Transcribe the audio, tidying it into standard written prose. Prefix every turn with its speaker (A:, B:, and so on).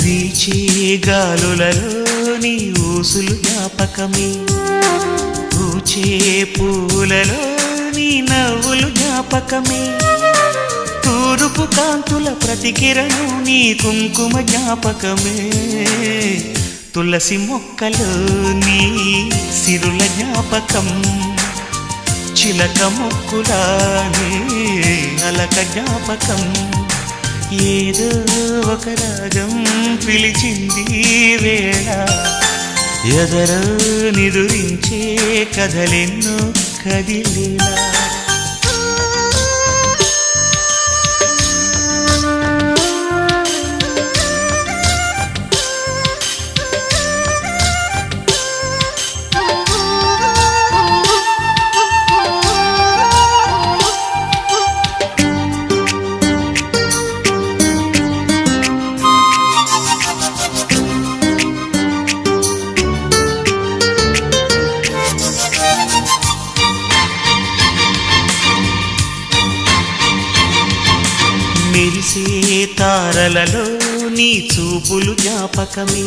A: వీచే గాలులలో నీ ఊసులు జ్ఞాపకమే, పూచే పూలలో నీ నవ్వులు జ్ఞాపకమే, తూరుపు కాంతుల ప్రతికిరణం నీ కుంకుమ జ్ఞాపకమే, తులసి మొక్కలో నీ సిరుల జ్ఞాపకం, చిలక మొక్కులానే అలక జ్ఞాపకం, ఏదో ఒక రాగం పిలిచింది వేళ, ఎదరో నిదురించే కథలెన్నో కదిలేలా. మెరిసే తారలలో నీ చూపులు జ్ఞాపకమే,